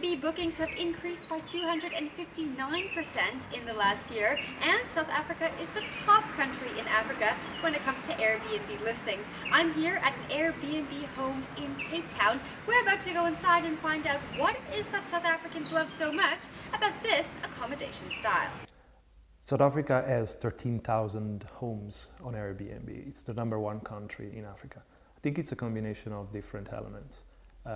Airbnb bookings have increased by 259% in the last year, and South Africa is the top country in Africa when it comes to Airbnb listings. I'm here at an Airbnb home in Cape Town. We're about to go inside and find out what it is that South Africans love so much about this accommodation style. South Africa has 13,000 homes on Airbnb. It's the #1 country in Africa. I think it's a combination of different elements.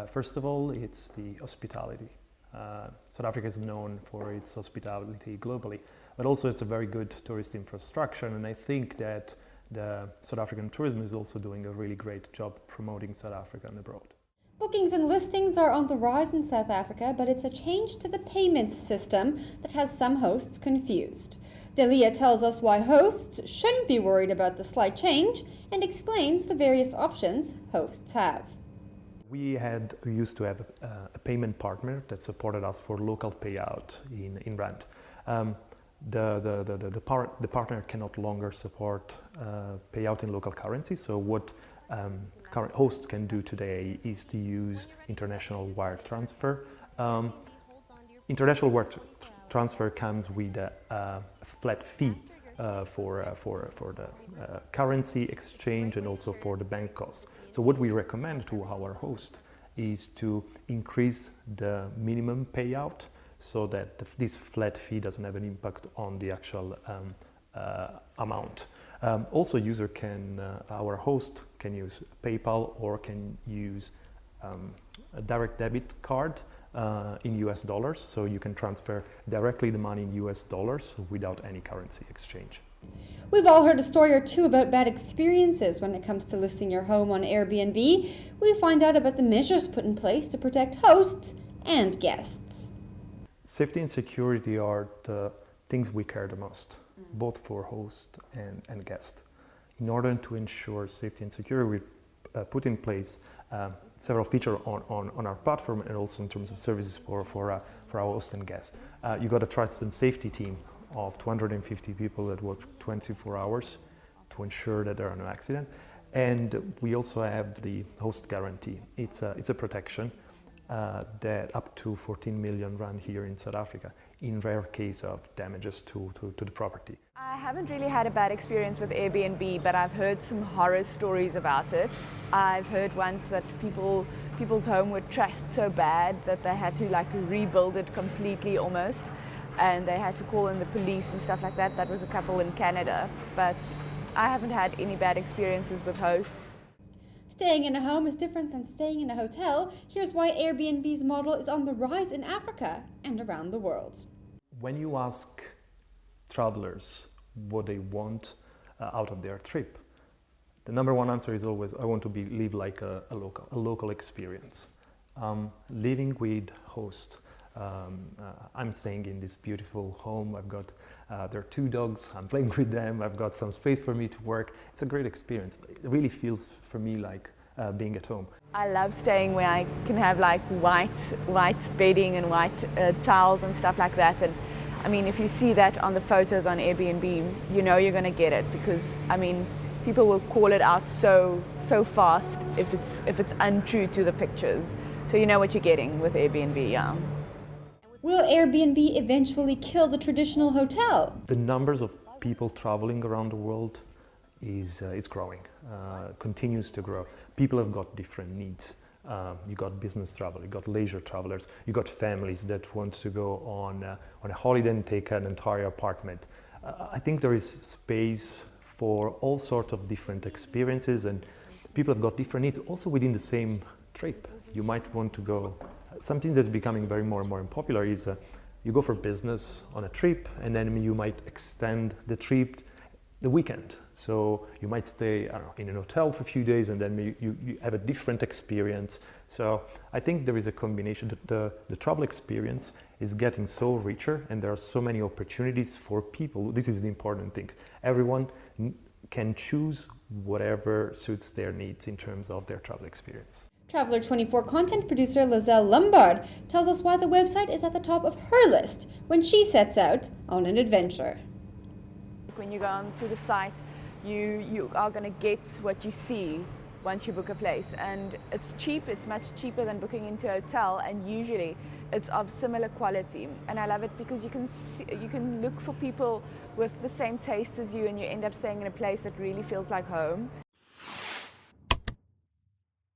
First of all, it's the hospitality. South Africa is known for its hospitality globally, but also it's a very good tourist infrastructure, and I think that the South African tourism is also doing a really great job promoting South Africa and abroad. Bookings and listings are on the rise in South Africa, but it's a change to the payments system that has some hosts confused. Delia tells us why hosts shouldn't be worried about the slight change and explains the various options hosts have. We used to have a payment partner that supported us for local payout in rand. The partner can no longer support payout in local currency, so what current host can do today is to use international wire transfer. International wire transfer comes with a flat fee for the currency exchange and also for the bank costs. So what we recommend to our host is to increase the minimum payout so that this flat fee doesn't have an impact on the actual amount. Also, our host can use PayPal or can use a direct debit card in US dollars, so you can transfer directly the money in US dollars without any currency exchange. We've all heard a story or two about bad experiences when it comes to listing your home on Airbnb. We find out about the measures put in place to protect hosts and guests. Safety and security are the things we care the most, both for host and guest. In order to ensure safety and security, we put in place several features on our platform and also in terms of services for our host and guest. You got a trust and safety team of 250 people that work 24 hours to ensure that there are no accidents. And we also have the host guarantee. It's a protection that up to 14 million rand here in South Africa in rare case of damages to the property. I haven't really had a bad experience with Airbnb, but I've heard some horror stories about it. I've heard once that people's home were trashed so bad that they had to rebuild it completely almost, and they had to call in the police and stuff like that. That was a couple in Canada, but I haven't had any bad experiences with hosts. Staying in a home is different than staying in a hotel. Here's why Airbnb's model is on the rise in Africa and around the world. When you ask travelers what they want out of their trip, the #1 answer is always, I want to live like a local experience. Living with host. I'm staying in this beautiful home. I've got there are 2 dogs. I'm playing with them. I've got some space for me to work. It's a great experience. It really feels for me like being at home. I love staying where I can have white bedding and white towels and stuff like that. And I mean, if you see that on the photos on Airbnb, you know you're going to get it, because I mean, people will call it out so fast if it's untrue to the pictures. So you know what you're getting with Airbnb, yeah. Will Airbnb eventually kill the traditional hotel? The numbers of people traveling around the world is growing, continues to grow. People have got different needs. You got business travel, you got leisure travelers, you got families that want to go on a holiday and take an entire apartment. I think there is space for all sorts of different experiences, and people have got different needs also within the same trip. You might want to go. Something that's becoming more and more popular is you go for business on a trip, and then you might extend the trip the weekend. So you might stay in an hotel for a few days, and then you have a different experience. So I think there is a combination. The travel experience is getting so richer, and there are so many opportunities for people. This is the important thing. Everyone can choose whatever suits their needs in terms of their travel experience. Traveler 24 content producer Lizelle Lombard tells us why the website is at the top of her list when she sets out on an adventure. When you go onto the site, you are going to get what you see once you book a place, and it's cheap. It's much cheaper than booking into a hotel, and usually it's of similar quality, and I love it because you can look for people with the same taste as you, and you end up staying in a place that really feels like home.